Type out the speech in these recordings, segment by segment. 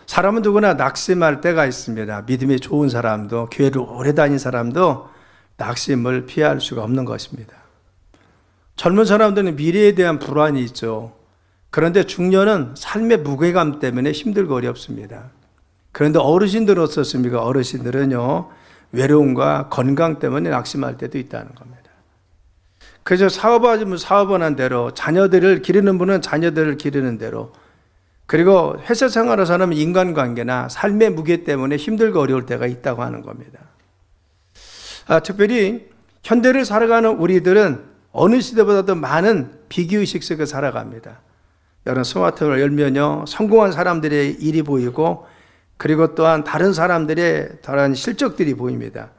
사람은 누구나 낙심할 때가 있습니다. 믿음이 좋은 사람도, 교회를 오래 다닌 사람도 낙심을 피할 수가 없는 것입니다. 젊은 사람들은 미래에 대한 불안이 있죠. 그런데 중년은 삶의 무게감 때문에 힘들고 어렵습니다. 그런데 어르신들은 어떻습니까? 어르신들은요, 외로움과 건강 때문에 낙심할 때도 있다는 겁니다. 그래서 사업하시면 사업하는 대로, 자녀들을 기르는 분은 자녀들을 기르는 대로, 그리고 회사 생활을 하는 인간관계나 삶의 무게 때문에 힘들고 어려울 때가 있다고 하는 겁니다. 특별히 현대를 살아가는 우리들은 어느 시대보다도 많은 비교의식 속에 살아갑니다. 여러분 스마트폰을 열면요, 성공한 사람들의 일이 보이고, 그리고 또한 다른 사람들의 다른 실적들이 보입니다.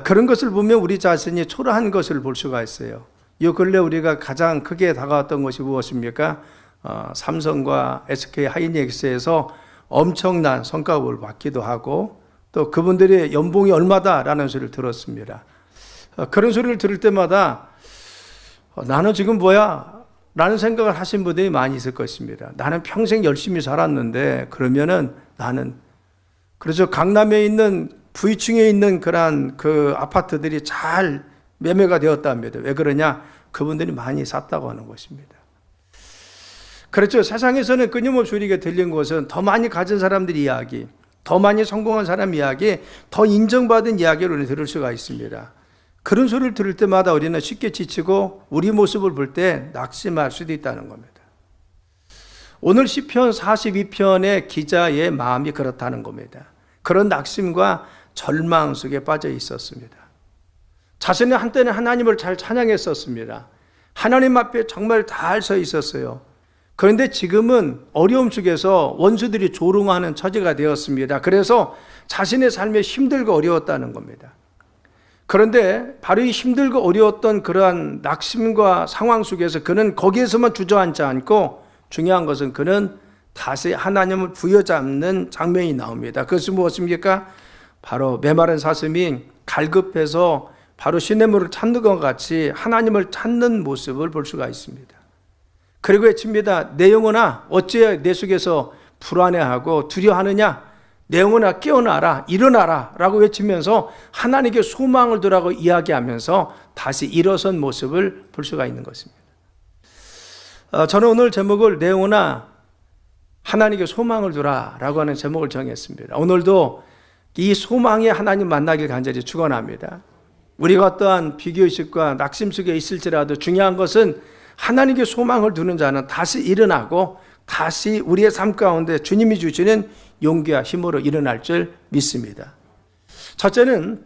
그런 것을 보면 우리 자신이 초라한 것을 볼 수가 있어요. 이 근래 우리가 가장 크게 다가왔던 것이 무엇입니까? 삼성과 SK 하이닉스에서 엄청난 성과급을 받기도 하고, 또 그분들의 연봉이 얼마다라는 소리를 들었습니다. 그런 소리를 들을 때마다 나는 지금 뭐야? 라는 생각을 하신 분들이 많이 있을 것입니다. 나는 평생 열심히 살았는데 그러면은 나는, 그래서 강남에 있는 부위층에 있는 그런 그 아파트들이 잘 매매가 되었답니다. 왜 그러냐? 그분들이 많이 샀다고 하는 것입니다. 그렇죠. 세상에서는 끊임없이 우리에게 들린 것은 더 많이 가진 사람들 이야기, 더 많이 성공한 사람 이야기, 더 인정받은 이야기를 우리는 들을 수가 있습니다. 그런 소리를 들을 때마다 우리는 쉽게 지치고 우리 모습을 볼 때 낙심할 수도 있다는 겁니다. 오늘 시편 42편의 기자의 마음이 그렇다는 겁니다. 그런 낙심과 절망 속에 빠져 있었습니다. 자신은 한때는 하나님을 잘 찬양했었습니다. 하나님 앞에 정말 잘 서 있었어요. 그런데 지금은 어려움 속에서 원수들이 조롱하는 처지가 되었습니다. 그래서 자신의 삶에 힘들고 어려웠다는 겁니다. 그런데 바로 이 힘들고 어려웠던 그러한 낙심과 상황 속에서 그는 거기에서만 주저앉지 않고, 중요한 것은 그는 다시 하나님을 부여잡는 장면이 나옵니다. 그것은 무엇입니까? 바로 메마른 사슴이 갈급해서 바로 시냇물을 찾는 것 같이 하나님을 찾는 모습을 볼 수가 있습니다. 그리고 외칩니다. 내 영혼아, 어찌 내 속에서 불안해하고 두려워하느냐? 내 영혼아, 깨어나라, 일어나라 라고 외치면서 하나님께 소망을 두라고 이야기하면서 다시 일어선 모습을 볼 수가 있는 것입니다. 저는 오늘 제목을 내 영혼아, 하나님께 소망을 두라 라고 하는 제목을 정했습니다. 오늘도 이 소망에 하나님 만나길 간절히 축원합니다. 우리가 어떠한 비교의식과 낙심 속에 있을지라도 중요한 것은 하나님께 소망을 두는 자는 다시 일어나고 다시 우리의 삶 가운데 주님이 주시는 용기와 힘으로 일어날 줄 믿습니다. 첫째는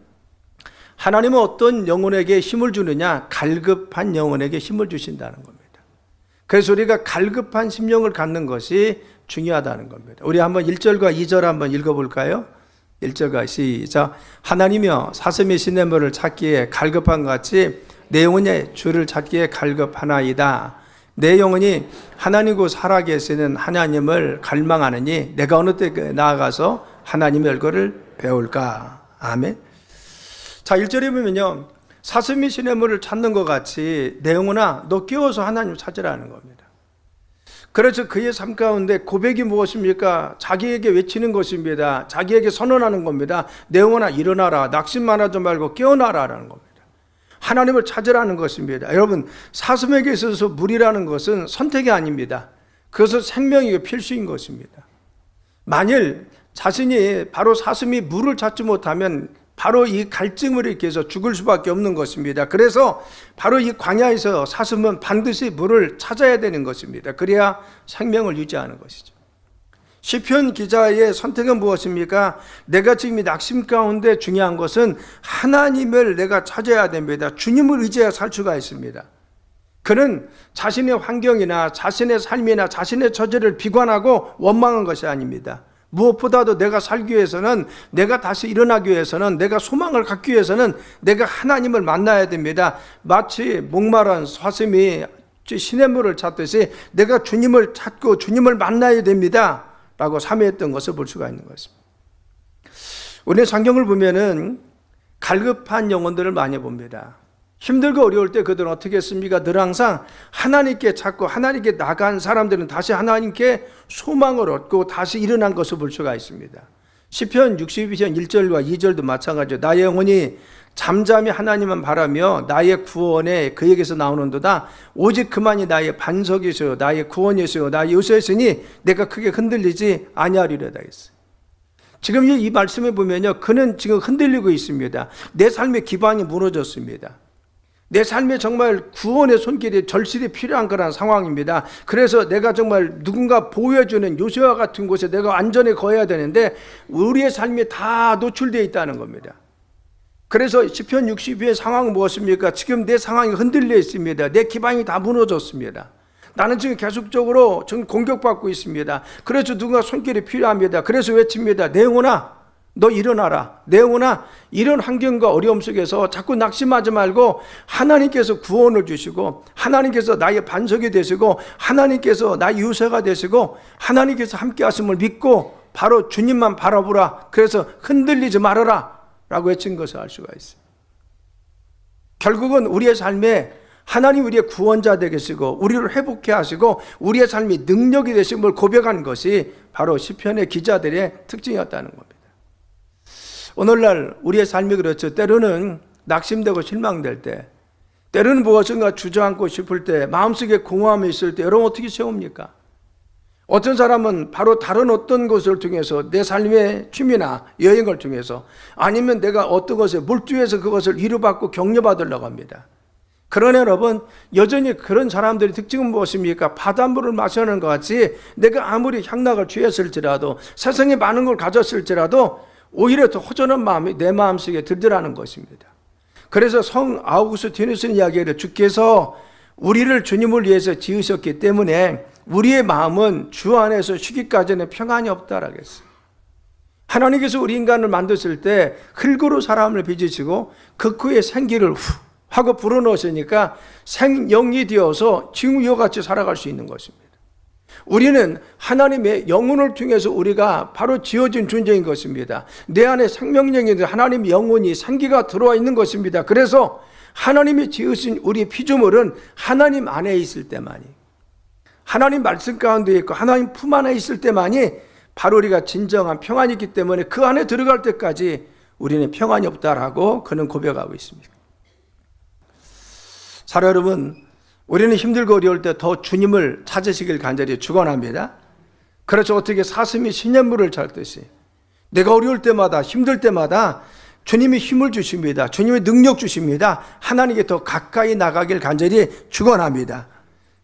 하나님은 어떤 영혼에게 힘을 주느냐? 갈급한 영혼에게 힘을 주신다는 겁니다. 그래서 우리가 갈급한 심령을 갖는 것이 중요하다는 겁니다. 우리 한번 1절과 2절 한번 읽어볼까요? 1절과 시작. 하나님이여 사슴이 시냇물을 찾기에 갈급한 것 같이 내 영혼이 주를 찾기에 갈급하나이다. 내 영혼이 하나님과 살아계시는 하나님을 갈망하느니 내가 어느 때 나아가서 하나님의 얼굴을 배울까? 아멘. 자, 1절에 보면요, 사슴이 시냇물을 찾는 것 같이 내 영혼아 너 깨워서 하나님을 찾으라는 겁니다. 그래서 그의 삶 가운데 고백이 무엇입니까? 자기에게 외치는 것입니다. 자기에게 선언하는 겁니다. 내 영혼아 일어나라, 낙심만 하지 말고 깨어나라라는 겁니다. 하나님을 찾으라는 것입니다. 여러분, 사슴에게 있어서 물이라는 것은 선택이 아닙니다. 그것은 생명이고 필수인 것입니다. 만일 자신이 바로 사슴이 물을 찾지 못하면 바로 이 갈증을 일으켜 해서 죽을 수밖에 없는 것입니다. 그래서 바로 이 광야에서 사슴은 반드시 물을 찾아야 되는 것입니다. 그래야 생명을 유지하는 것이죠. 시편 기자의 선택은 무엇입니까? 내가 지금 이 낙심 가운데 중요한 것은 하나님을 내가 찾아야 됩니다. 주님을 의지해야 살 수가 있습니다. 그는 자신의 환경이나 자신의 삶이나 자신의 처지를 비관하고 원망한 것이 아닙니다. 무엇보다도 내가 살기 위해서는, 내가 다시 일어나기 위해서는, 내가 소망을 갖기 위해서는 내가 하나님을 만나야 됩니다. 마치 목마른 사슴이 시냇물을 찾듯이 내가 주님을 찾고 주님을 만나야 됩니다 라고 사모했던 것을 볼 수가 있는 것입니다. 우리는 성경을 보면은 갈급한 영혼들을 많이 봅니다. 힘들고 어려울 때 그들은 어떻게 했습니까? 늘 항상 하나님께 찾고 하나님께 나간 사람들은 다시 하나님께 소망을 얻고 다시 일어난 것을 볼 수가 있습니다. 시편 62편 1절과 2절도 마찬가지죠. 나의 영혼이 잠잠히 하나님만 바라며 나의 구원에 그에게서 나오는도다. 오직 그만이 나의 반석이시요 나의 구원이시요 나의 요새이시니 내가 크게 흔들리지 아니하리로다 했어요. 지금 이 말씀에 보면요, 그는 지금 흔들리고 있습니다. 내 삶의 기반이 무너졌습니다. 내 삶에 정말 구원의 손길이 절실히 필요한 그런 상황입니다. 그래서 내가 정말 누군가 보호해주는 요새와 같은 곳에 내가 안전에 거해야 되는데 우리의 삶이 다 노출되어 있다는 겁니다. 그래서 시편 62의 상황은 무엇입니까? 지금 내 상황이 흔들려 있습니다. 내 기반이 다 무너졌습니다. 나는 지금 계속적으로 전 공격받고 있습니다. 그래서 누군가 손길이 필요합니다. 그래서 외칩니다. 내 영혼아, 너 일어나라. 내 영혼아, 이런 환경과 어려움 속에서 자꾸 낙심하지 말고 하나님께서 구원을 주시고 하나님께서 나의 반석이 되시고 하나님께서 나의 유세가 되시고 하나님께서 함께 하심을 믿고 바로 주님만 바라보라. 그래서 흔들리지 말아라 라고 외친 것을 알 수가 있어요. 결국은 우리의 삶에 하나님 우리의 구원자 되시고 우리를 회복해 하시고 우리의 삶이 능력이 되심을 고백한 것이 바로 시편의 기자들의 특징이었다는 겁니다. 오늘날 우리의 삶이 그렇죠. 때로는 낙심되고 실망될 때, 때로는 무엇인가 주저앉고 싶을 때, 마음속에 공허함이 있을 때 여러분 어떻게 세웁니까? 어떤 사람은 바로 다른 어떤 것을 통해서 내 삶의 취미나 여행을 통해서 아니면 내가 어떤 것에 몰두해서 그것을 위로받고 격려받으려고 합니다. 그러나 여러분 여전히 그런 사람들의 특징은 무엇입니까? 바닷물을 마시는 것 같이 내가 아무리 향락을 취했을지라도 세상에 많은 걸 가졌을지라도 오히려 더 허전한 마음이 내 마음속에 들더라는 것입니다. 그래서 성 아우구스티누스는 이야기를 주께서 우리를 주님을 위해서 지으셨기 때문에 우리의 마음은 주 안에서 쉬기까지는 평안이 없다라고 했어요. 하나님께서 우리 인간을 만드실 때 흙으로 사람을 빚으시고 그 후에 생기를 후 하고 불어넣으시니까 생영이 되어서 지금 이와 같이 살아갈 수 있는 것입니다. 우리는 하나님의 영혼을 통해서 우리가 바로 지어진 존재인 것입니다. 내 안에 생명력인데 하나님의 영혼이 생기가 들어와 있는 것입니다. 그래서 하나님이 지으신 우리 피조물은 하나님 안에 있을 때만이, 하나님 말씀 가운데 있고 하나님 품 안에 있을 때만이 바로 우리가 진정한 평안이 있기 때문에 그 안에 들어갈 때까지 우리는 평안이 없다라고 그는 고백하고 있습니다. 사랑 여러분, 우리는 힘들고 어려울 때 더 주님을 찾으시길 간절히 축원합니다. 그래서 어떻게 사슴이 시냇물을 찾듯이 내가 어려울 때마다 힘들 때마다 주님이 힘을 주십니다. 주님의 능력 주십니다. 하나님께 더 가까이 나가길 간절히 축원합니다.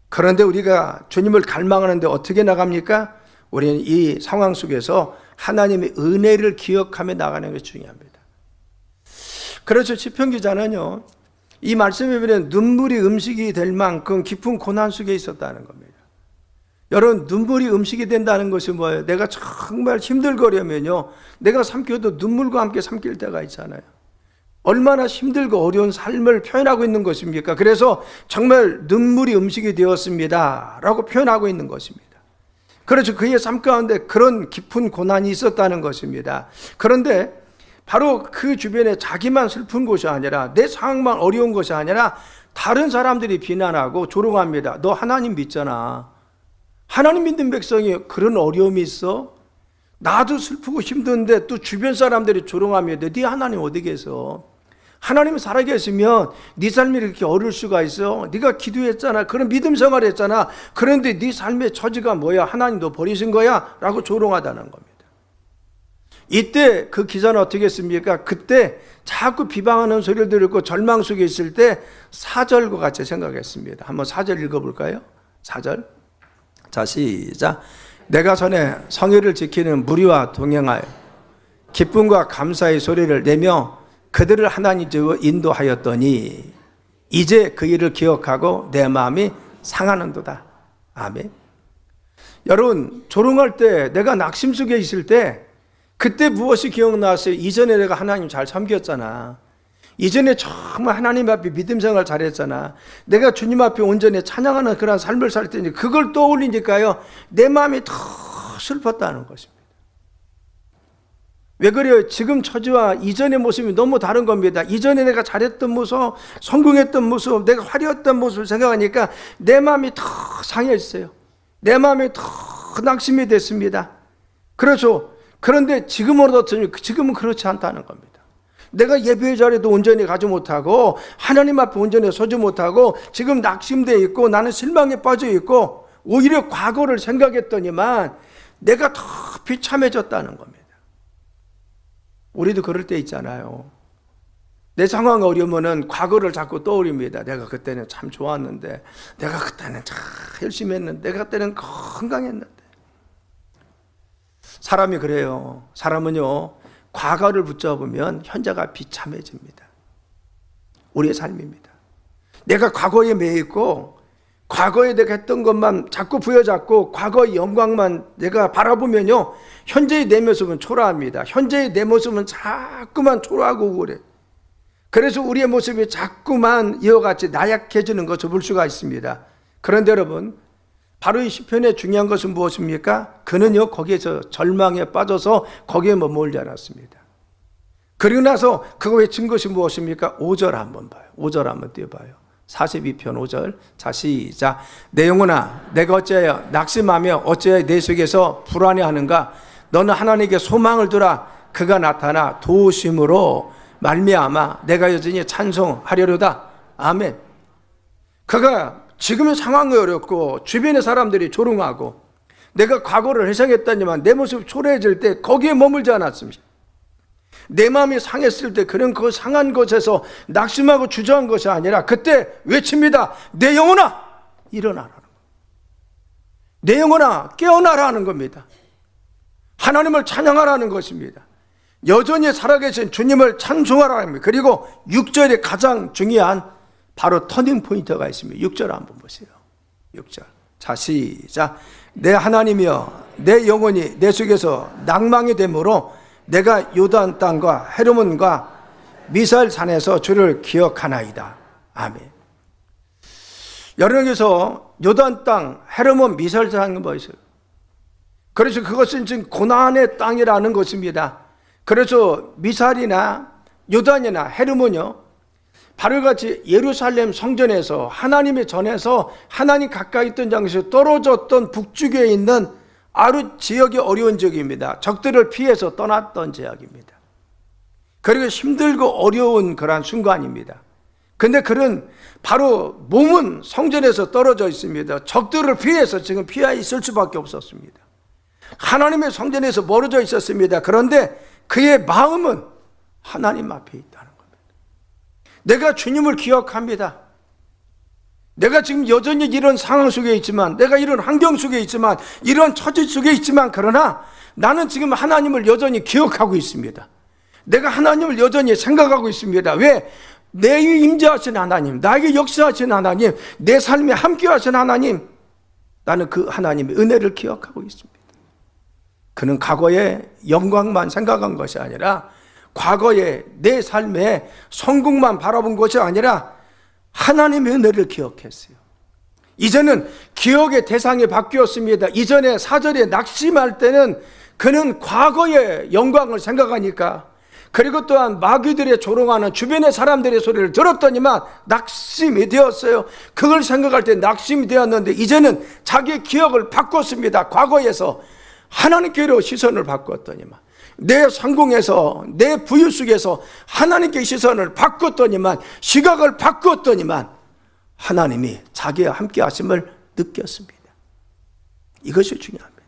그런데 우리가 주님을 갈망하는데 어떻게 나갑니까? 우리는 이 상황 속에서 하나님의 은혜를 기억하며 나가는 것이 중요합니다. 그래서 시편 기자는요, 이 말씀에 보면 눈물이 음식이 될 만큼 깊은 고난 속에 있었다는 겁니다. 여러분, 눈물이 음식이 된다는 것이 뭐예요? 내가 정말 힘들거려면요, 내가 삼켜도 눈물과 함께 삼킬 때가 있잖아요. 얼마나 힘들고 어려운 삶을 표현하고 있는 것입니까? 그래서 정말 눈물이 음식이 되었습니다 라고 표현하고 있는 것입니다. 그래서 그의 삶 가운데 그런 깊은 고난이 있었다는 것입니다. 그런데 바로 그 주변에 자기만 슬픈 것이 아니라 내 상황만 어려운 것이 아니라 다른 사람들이 비난하고 조롱합니다. 너 하나님 믿잖아. 하나님 믿는 백성이 그런 어려움이 있어? 나도 슬프고 힘든데 또 주변 사람들이 조롱하며 네 하나님 어디 계셔? 하나님이 살아계시면 네 삶이 이렇게 어려울 수가 있어? 네가 기도했잖아. 그런 믿음 생활을 했잖아. 그런데 네 삶의 처지가 뭐야? 하나님 너 버리신 거야? 라고 조롱하다는 겁니다. 이때 그 기자는 어떻게 했습니까? 그때 자꾸 비방하는 소리를 들었고 절망 속에 있을 때 4절과 같이 생각했습니다. 한번 4절 읽어볼까요? 4절. 자, 시작. 내가 전에 성의를 지키는 무리와 동행하여 기쁨과 감사의 소리를 내며 그들을 하나님께로 인도하였더니 이제 그 일을 기억하고 내 마음이 상하는도다. 아멘. 여러분, 조롱할 때 내가 낙심 속에 있을 때 그때 무엇이 기억나세요? 이전에 내가 하나님 잘 섬겼잖아. 이전에 정말 하나님 앞에 믿음 생활 잘했잖아. 내가 주님 앞에 온전히 찬양하는 그런 삶을 살 때니 그걸 떠올리니까요, 내 마음이 더 슬펐다는 것입니다. 왜 그래요? 지금 처지와 이전의 모습이 너무 다른 겁니다. 이전에 내가 잘했던 모습, 성공했던 모습, 내가 화려했던 모습을 생각하니까 내 마음이 더 상했어요. 내 마음이 더 낙심이 됐습니다. 그렇죠. 그런데 지금은 그렇지 않다는 겁니다. 내가 예배의 자리도 온전히 가지 못하고 하나님 앞에 온전히 서지 못하고 지금 낙심되어 있고 나는 실망에 빠져 있고 오히려 과거를 생각했더니만 내가 더 비참해졌다는 겁니다. 우리도 그럴 때 있잖아요. 내 상황이 어려우면 과거를 자꾸 떠올립니다. 내가 그때는 참 좋았는데, 내가 그때는 참 열심히 했는데, 내가 그때는 건강했는데. 사람이 그래요. 사람은요, 과거를 붙잡으면 현재가 비참해집니다. 우리의 삶입니다. 내가 과거에 매여 있고 과거에 내가 했던 것만 자꾸 부여잡고 과거의 영광만 내가 바라보면요, 현재의 내 모습은 초라합니다. 현재의 내 모습은 자꾸만 초라하고 우울해. 그래서 우리의 모습이 자꾸만 이와 같이 나약해지는 것을 볼 수가 있습니다. 그런데 여러분, 바로 이 시편의 중요한 것은 무엇입니까? 그는요, 거기에서 절망에 빠져서 거기에 머물지 않았습니다. 그리고 나서 그거 외친 것이 무엇입니까? 5절 한번 봐요. 5절 한번 띄워봐요. 42편 5절. 자, 시작. 내 영혼아, 내가 어찌하여 낙심하며 어찌하여 내 속에서 불안해하는가? 너는 하나님께 소망을 두라. 그가 나타나 도우심으로 말미암아 내가 여전히 찬송하려로다. 아멘. 그가 지금의 상황이 어렵고 주변의 사람들이 조롱하고 내가 과거를 회상했다니만 내 모습이 초라해질 때 거기에 머물지 않았습니다. 내 마음이 상했을 때 그는 그 상한 곳에서 낙심하고 주저한 것이 아니라 그때 외칩니다. 내 영혼아, 일어나라는 겁니다. 내 영혼아, 깨어나라는 겁니다. 하나님을 찬양하라는 것입니다. 여전히 살아계신 주님을 찬송하라는 겁니다. 그리고 6절에 가장 중요한 바로 터닝 포인트가 있습니다. 6절 한번 보세요. 6절. 자, 시작. 내 하나님이여, 내 영혼이 내 속에서 낭망이 되므로 내가 요단 땅과 헤르몬과 미살 산에서 주를 기억하나이다. 아멘. 여러분께서 요단 땅, 헤르몬, 미살 산은 뭐였어요? 그래서 그것은 지금 고난의 땅이라는 것입니다. 그래서 미살이나 요단이나 헤르몬이요, 바로같이 예루살렘 성전에서 하나님의 전에서 하나님 가까이 있던 장소에서 떨어졌던 북쪽에 있는 아주 지역이 어려운 지역입니다. 적들을 피해서 떠났던 지역입니다. 그리고 힘들고 어려운 그러한 순간입니다. 근데 그는 바로 몸은 성전에서 떨어져 있습니다. 적들을 피해서 지금 피해 있을 수밖에 없었습니다. 하나님의 성전에서 멀어져 있었습니다. 그런데 그의 마음은 하나님 앞에 있다는 겁니다. 내가 주님을 기억합니다. 내가 지금 여전히 이런 상황 속에 있지만, 내가 이런 환경 속에 있지만, 이런 처지 속에 있지만, 그러나 나는 지금 하나님을 여전히 기억하고 있습니다. 내가 하나님을 여전히 생각하고 있습니다. 왜? 내게 임재하신 하나님, 나에게 역사하신 하나님, 내 삶에 함께하신 하나님, 나는 그 하나님의 은혜를 기억하고 있습니다. 그는 과거의 영광만 생각한 것이 아니라 과거의 내 삶의 성공만 바라본 것이 아니라 하나님의 은혜를 기억했어요. 이제는 기억의 대상이 바뀌었습니다. 이전에 4절에 낙심할 때는 그는 과거의 영광을 생각하니까, 그리고 또한 마귀들의 조롱하는 주변의 사람들의 소리를 들었더니만 낙심이 되었어요. 그걸 생각할 때 낙심이 되었는데 이제는 자기의 기억을 바꿨습니다. 과거에서 하나님께로 시선을 바꿨더니만, 내 성공에서, 내 부유 속에서 하나님께 시선을 바꿨더니만, 시각을 바꿨더니만 하나님이 자기와 함께 하심을 느꼈습니다. 이것이 중요합니다.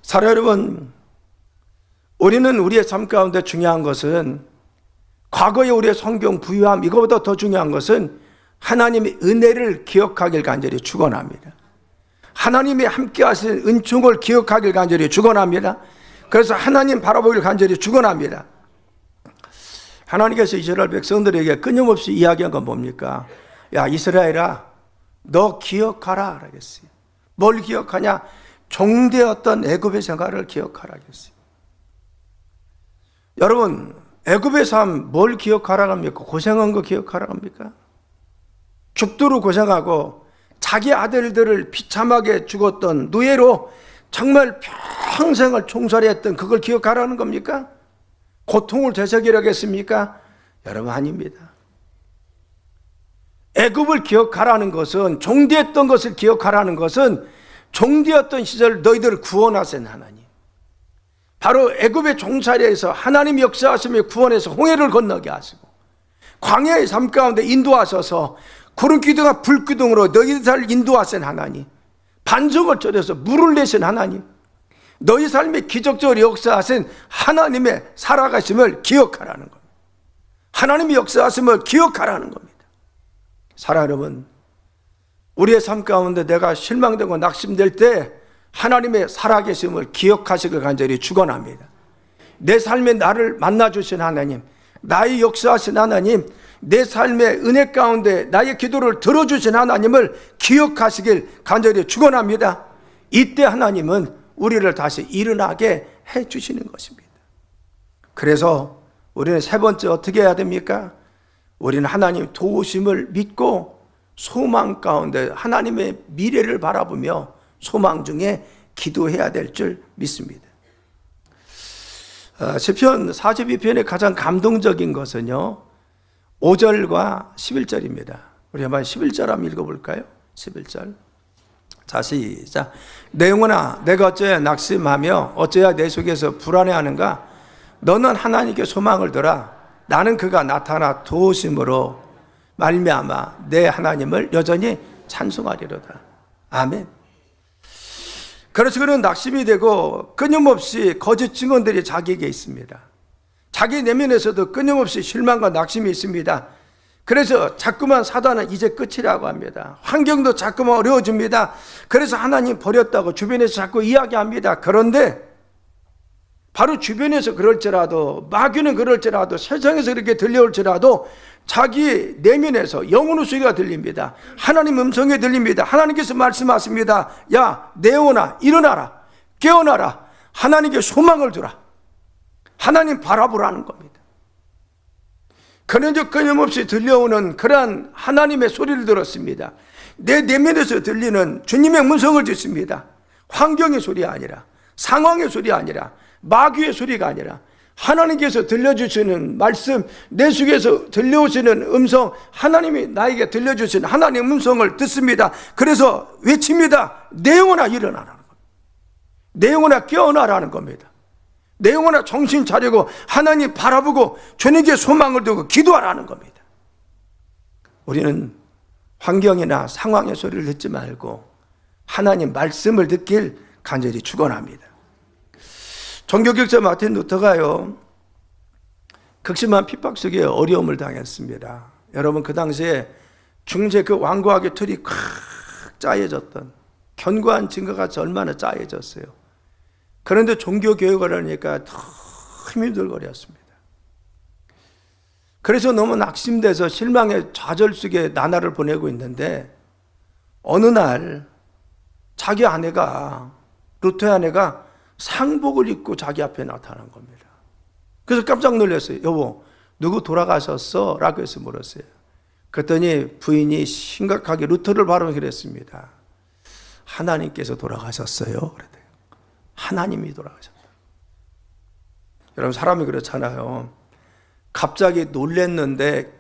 사랑 여러분, 우리는 우리의 삶 가운데 중요한 것은, 과거의 우리의 성경 부유함, 이거보다 더 중요한 것은 하나님의 은혜를 기억하길 간절히 축원합니다. 하나님이 함께 하신 은총을 기억하길 간절히 축원합니다. 그래서 하나님 바라보길 간절히 축원합니다. 하나님께서 이스라엘 백성들에게 끊임없이 이야기한 건 뭡니까? 야, 이스라엘아, 너 기억하라 그러겠어요. 뭘 기억하냐? 종되었던 애굽의 생활을 기억하라 그랬어요. 여러분, 애굽의 삶 뭘 기억하라 합니까? 고생한 거 기억하라 합니까? 죽도록 고생하고 자기 아들들을 비참하게 죽었던 노예로 정말 평생을 종살이했던 그걸 기억하라는 겁니까? 고통을 되새기라겠습니까? 여러분, 아닙니다. 애굽을 기억하라는 것은, 종되었던 것을 기억하라는 것은 종되었던 시절 너희들을 구원하신 하나님, 바로 애굽의 종살이에서 하나님이 역사하시며 구원해서 홍해를 건너게 하시고 광야의 삶 가운데 인도하셔서 구름 기둥과 불 기둥으로 너희들을 인도하신 하나님, 반석을 절여서 물을 내신 하나님, 너희 삶에 기적적으로 역사하신 하나님의 살아가심을 기억하라는 겁니다. 하나님의 역사하심을 기억하라는 겁니다. 사랑하는 여러분, 우리의 삶 가운데 내가 실망되고 낙심될 때 하나님의 살아계심을 기억하시길 간절히 축원합니다. 내 삶에 나를 만나주신 하나님, 나의 역사하신 하나님, 내 삶의 은혜 가운데 나의 기도를 들어주신 하나님을 기억하시길 간절히 축원합니다. 이때 하나님은 우리를 다시 일어나게 해주시는 것입니다. 그래서 우리는 세 번째 어떻게 해야 됩니까? 우리는 하나님 도우심을 믿고 소망 가운데 하나님의 미래를 바라보며 소망 중에 기도해야 될 줄 믿습니다. 시편 42편의 가장 감동적인 것은요, 5절과 11절입니다. 우리 한번 11절 한번 읽어볼까요? 11절. 자, 시작. 내 영혼아, 내가 어찌하여 낙심하며 어찌하여 내 속에서 불안해하는가? 너는 하나님께 소망을 두라. 나는 그가 나타나 도우심으로 말미암아 내 하나님을 여전히 찬송하리로다. 아멘. 그래서 그는 낙심이 되고 끊임없이 거짓 증언들이 자기에게 있습니다. 자기 내면에서도 끊임없이 실망과 낙심이 있습니다. 그래서 자꾸만 사단은 이제 끝이라고 합니다. 환경도 자꾸만 어려워집니다. 그래서 하나님 버렸다고 주변에서 자꾸 이야기합니다. 그런데 바로 주변에서 그럴지라도, 마귀는 그럴지라도, 세상에서 그렇게 들려올지라도 자기 내면에서 영혼의 소리가 들립니다. 하나님 음성이 들립니다. 하나님께서 말씀하십니다. 야, 내 영혼아, 일어나라, 깨어나라, 하나님께 소망을 두라, 하나님 바라보라는 겁니다. 그런즉 끊임없이 들려오는 그러한 하나님의 소리를 들었습니다. 내 내면에서 들리는 주님의 음성을 듣습니다. 환경의 소리 아니라, 상황의 소리 아니라, 마귀의 소리가 아니라 하나님께서 들려주시는 말씀, 내 속에서 들려오시는 음성, 하나님이 나에게 들려주신 하나님의 음성을 듣습니다. 그래서 외칩니다. 내 영혼아 일어나라는 겁니다. 내 영혼아 깨어나라는 겁니다. 내 영혼아 정신 차리고 하나님 바라보고 주님께 소망을 두고 기도하라는 겁니다. 우리는 환경이나 상황의 소리를 듣지 말고 하나님 말씀을 듣길 간절히 축원합니다. 종교개혁자 마틴 루터가요, 극심한 핍박 속에 어려움을 당했습니다. 여러분, 그 당시에 중세 그 완고하게 틀이 콱 짜여졌던, 견고한 증거가 얼마나 짜여졌어요. 그런데 종교개혁을 하니까 더 힘들거렸습니다. 그래서 너무 낙심돼서 실망의 좌절 속에 나날을 보내고 있는데, 어느 날 자기 아내가, 루터의 아내가 상복을 입고 자기 앞에 나타난 겁니다. 그래서 깜짝 놀랐어요. 여보, 누구 돌아가셨어? 라고 해서 물었어요. 그랬더니 부인이 심각하게 루터를 바라보며 그랬습니다. 하나님께서 돌아가셨어요. 그랬대요. 하나님이 돌아가셨다. 여러분, 사람이 그렇잖아요. 갑자기 놀랬는데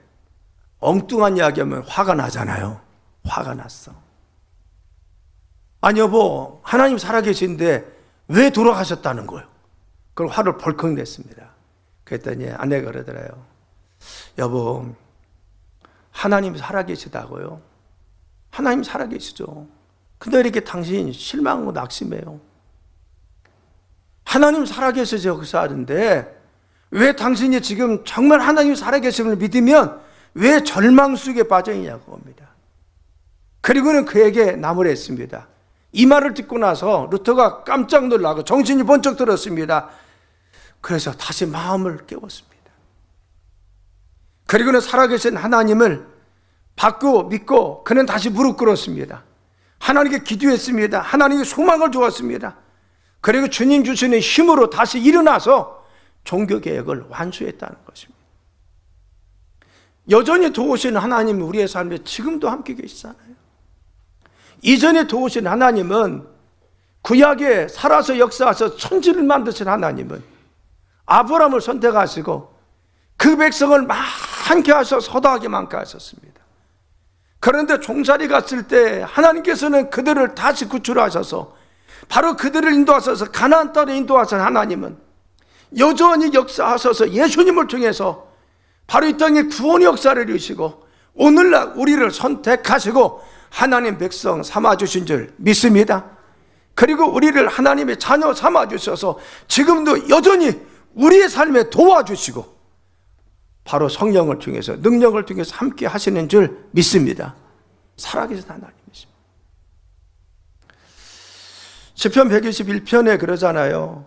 엉뚱한 이야기하면 화가 나잖아요. 화가 났어. 아니 여보, 하나님 살아계신데 왜 돌아가셨다는 거예요? 그럼 화를 벌컥 냈습니다. 그랬더니 아내가 그러더래요. 여보, 하나님 살아계시다고요? 하나님 살아계시죠. 근데 이렇게 당신 실망하고 낙심해요. 하나님 살아계셔서 역사하는데 왜 당신이 지금 정말 하나님 살아계심을 믿으면 왜 절망 속에 빠져 있냐고 합니다. 그리고는 그에게 나무랬습니다. 이 말을 듣고 나서 루터가 깜짝 놀라고 정신이 번쩍 들었습니다. 그래서 다시 마음을 깨웠습니다. 그리고는 살아계신 하나님을 받고 믿고 그는 다시 무릎 꿇었습니다. 하나님께 기도했습니다. 하나님께 소망을 주었습니다. 그리고 주님 주시는 힘으로 다시 일어나서 종교개혁을 완수했다는 것입니다. 여전히 도우시는 하나님이 우리의 삶에 지금도 함께 계시잖아요. 이전에 도우신 하나님은 구약에 살아서 역사하셔서 천지를 만드신 하나님은 아브라함을 선택하시고 그 백성을 많게 하셔서 허다하게 많게 하셨습니다. 그런데 종살이 갔을 때 하나님께서는 그들을 다시 구출하셔서 바로 그들을 인도하셔서 가나안 땅에 인도하신 하나님은 여전히 역사하셔서 예수님을 통해서 바로 이 땅에 구원의 역사를 이루시고 오늘날 우리를 선택하시고 하나님 백성 삼아주신 줄 믿습니다. 그리고 우리를 하나님의 자녀 삼아주셔서 지금도 여전히 우리의 삶에 도와주시고 바로 성령을 통해서 능력을 통해서 함께 하시는 줄 믿습니다. 살아계신 하나님이십니다. 시편 121편에 그러잖아요.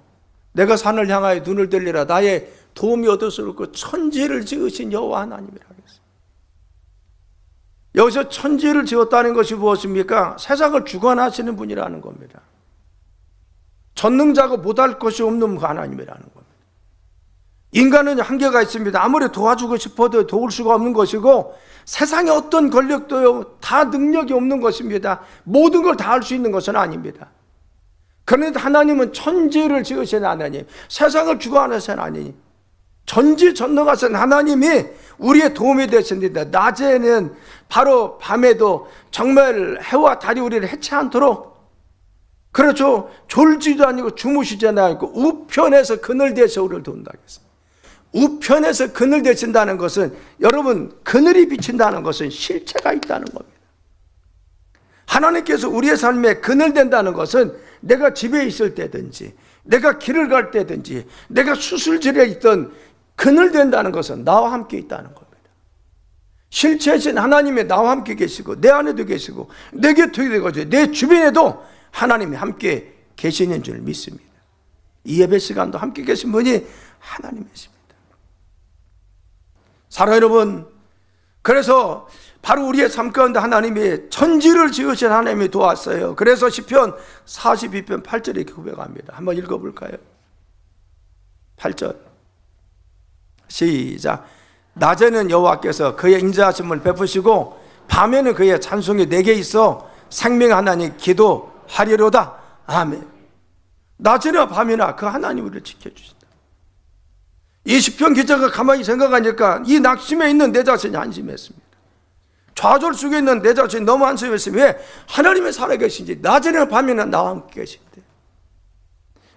내가 산을 향하여 눈을 들리라 나의 도움이 얻을 없고 천지를 지으신 여호와 하나님이라 하겠습니다. 여기서 천지를 지었다는 것이 무엇입니까? 세상을 주관하시는 분이라는 겁니다. 전능자고 못할 것이 없는 하나님이라는 겁니다. 인간은 한계가 있습니다. 아무리 도와주고 싶어도 도울 수가 없는 것이고 세상에 어떤 권력도 다 능력이 없는 것입니다. 모든 걸 다 할 수 있는 것은 아닙니다. 그런데 하나님은 천지를 지으신 하나님, 세상을 주관하신 하나님, 전지전능하신 하나님이 우리의 도움이 되십니다. 낮에는 바로 밤에도 정말 해와 달이 우리를 해치 않도록, 그렇죠, 졸지도 아니고 주무시지 않고 우편에서 그늘 대서 우리를 도운다 했습니다. 우편에서 그늘 대신다는 것은 여러분 그늘이 비친다는 것은 실체가 있다는 겁니다. 하나님께서 우리의 삶에 그늘 된다는 것은 내가 집에 있을 때든지 내가 길을 갈 때든지 내가 수술실에 있던 그늘 된다는 것은 나와 함께 있다는 겁니다. 실체이신 하나님이 나와 함께 계시고 내 안에도 계시고 내 곁에 되고 내 주변에도 하나님이 함께 계시는 줄 믿습니다. 이 예배 시간도 함께 계신 분이 하나님이십니다. 사랑하는 여러분, 그래서 바로 우리의 삶 가운데 하나님이 천지를 지으신 하나님이 도왔어요. 그래서 시편 42편 8절에 이렇게 고백합니다. 한번 읽어볼까요? 8절 시작. 낮에는 여호와께서 그의 인자하심을 베푸시고 밤에는 그의 찬송이 내게 있어 생명 하나님 기도하리로다. 아멘. 낮이나 밤이나 그 하나님 우리를 지켜주신다. 이 시편 기자가 가만히 생각하니까 이 낙심에 있는 내 자신이 안심했습니다. 좌절 속에 있는 내 자신이 너무 안심했으면 왜 하나님이 살아계신지 낮에나 밤에나 나와 함께 계신데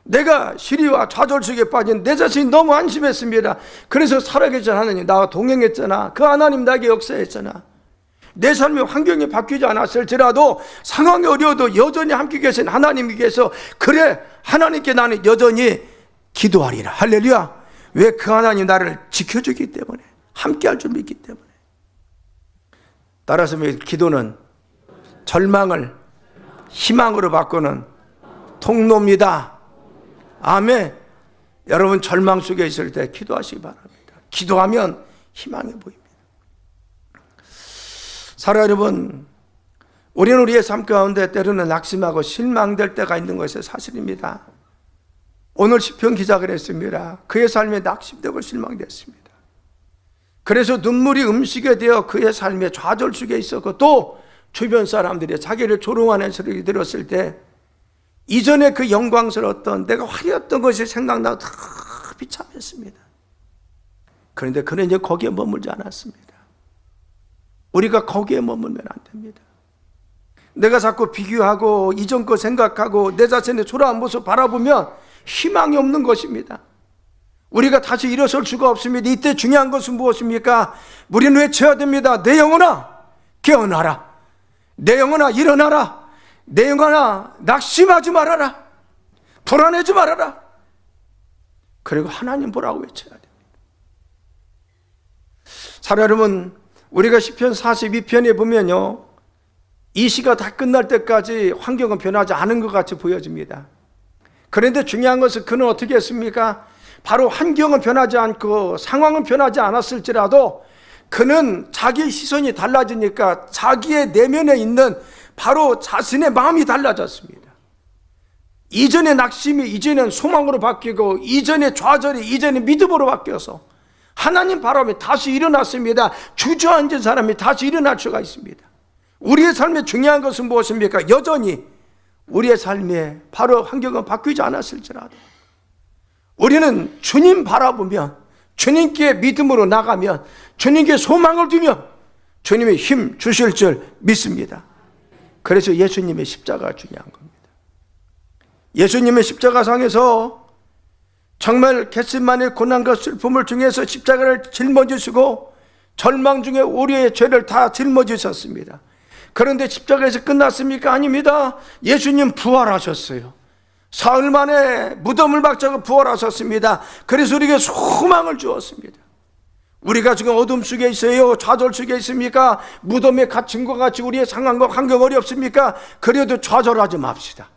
내가 시리와 좌절 속에 빠진 내 자신이 너무 안심했습니다. 그래서 살아계신 하나님 나와 동행했잖아. 그 하나님 나에게 역사했잖아. 내 삶의 환경이 바뀌지 않았을지라도 상황이 어려워도 여전히 함께 계신 하나님께서 그래 하나님께 나는 여전히 기도하리라. 할렐루야. 왜? 그 하나님 나를 지켜주기 때문에, 함께 할 줄 믿기 때문에. 따라서 기도는 절망을 희망으로 바꾸는 통로입니다. 아멘. 여러분 절망 속에 있을 때 기도하시기 바랍니다. 기도하면 희망이 보입니다. 사랑하는 여러분, 우리는 우리의 삶 가운데 때로는 낙심하고 실망될 때가 있는 것이 사실입니다. 오늘 시편 기자가 그랬습니다. 그의 삶에 낙심되고 실망됐습니다. 그래서 눈물이 음식이 되어 그의 삶에 좌절 속에 있었고 또 주변 사람들이 자기를 조롱하는 소리를 들었을 때 이전에 그 영광스러웠던 내가 화려했던 것이 생각나고 다 비참했습니다. 그런데 그는 이제 거기에 머물지 않았습니다. 우리가 거기에 머물면 안 됩니다. 내가 자꾸 비교하고 이전 거 생각하고 내 자신의 초라한 모습 바라보면 희망이 없는 것입니다. 우리가 다시 일어설 수가 없습니다. 이때 중요한 것은 무엇입니까? 우리는 외쳐야 됩니다. 내 영혼아 깨어나라. 내 영혼아 일어나라. 내 영혼아 낙심하지 말아라. 불안해지 말아라. 그리고 하나님 보라고 외쳐야 됩니다. 사랑 여러분, 우리가 시편 42편에 보면요, 이 시가 다 끝날 때까지 환경은 변하지 않은 것 같이 보여집니다. 그런데 중요한 것은 그는 어떻게 했습니까? 바로 환경은 변하지 않고 상황은 변하지 않았을지라도 그는 자기의 시선이 달라지니까 자기의 내면에 있는 바로 자신의 마음이 달라졌습니다. 이전의 낙심이 이제는 소망으로 바뀌고 이전의 좌절이 이제는 믿음으로 바뀌어서 하나님 바람에 다시 일어났습니다. 주저앉은 사람이 다시 일어날 수가 있습니다. 우리의 삶에 중요한 것은 무엇입니까? 여전히 우리의 삶에 바로 환경은 바뀌지 않았을지라도 우리는 주님 바라보면, 주님께 믿음으로 나가면, 주님께 소망을 두면 주님의 힘 주실 줄 믿습니다. 그래서 예수님의 십자가가 중요한 겁니다. 예수님의 십자가상에서 정말 겟세마네 고난과 슬픔을 중에서 십자가를 짊어지시고 절망 중에 우리의 죄를 다 짊어지셨습니다. 그런데 십자가에서 끝났습니까? 아닙니다. 예수님 부활하셨어요. 사흘 만에 무덤을 박차고 부활하셨습니다. 그래서 우리에게 소망을 주었습니다. 우리가 지금 어둠 속에 있어요. 좌절 속에 있습니까? 무덤에 갇힌 것 같이 우리의 상황과 환경 어렵습니까? 그래도 좌절하지 맙시다.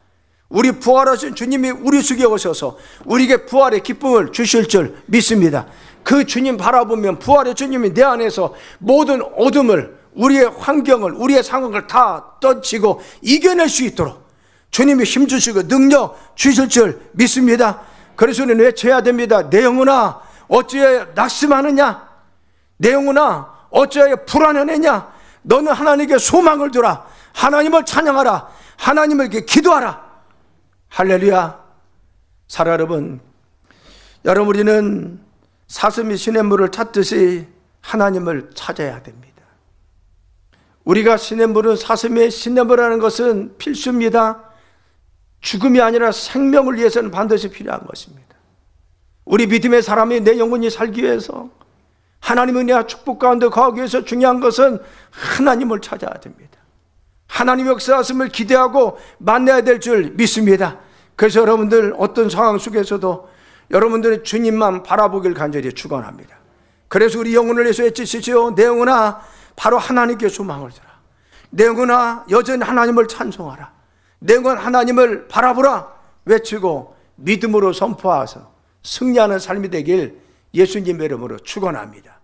우리 부활하신 주님이 우리 속에 오셔서 우리에게 부활의 기쁨을 주실 줄 믿습니다. 그 주님 바라보면 부활의 주님이 내 안에서 모든 어둠을, 우리의 환경을, 우리의 상황을 다 떨치고 이겨낼 수 있도록 주님이 힘주시고 능력 주실 줄 믿습니다. 그래서 우리는 외쳐야 됩니다. 내 영혼아 어찌하여 낙심하느냐? 내 영혼아 어찌하여 불안하느냐? 너는 하나님께 소망을 두라. 하나님을 찬양하라. 하나님에게 기도하라. 할렐루야. 사랑 여러분, 우리는 사슴이 시냇물을 찾듯이 하나님을 찾아야 됩니다. 우리가 시냇물은, 사슴의 시냇물이라는 것은 필수입니다. 죽음이 아니라 생명을 위해서는 반드시 필요한 것입니다. 우리 믿음의 사람이 내 영혼이 살기 위해서, 하나님의 은혜와 축복 가운데 거하기 위해서 중요한 것은 하나님을 찾아야 됩니다. 하나님의 역사하심을 기대하고 만나야 될 줄 믿습니다. 그래서 여러분들 어떤 상황 속에서도 여러분들의 주님만 바라보길 간절히 축원합니다. 그래서 우리 영혼을 위해서 외치시죠. 내 영혼아 바로 하나님께 소망을 두라. 내 영혼아 여전히 하나님을 찬송하라. 내 영혼 하나님을 바라보라 외치고 믿음으로 선포하서 승리하는 삶이 되길 예수님의 이름으로 축원합니다.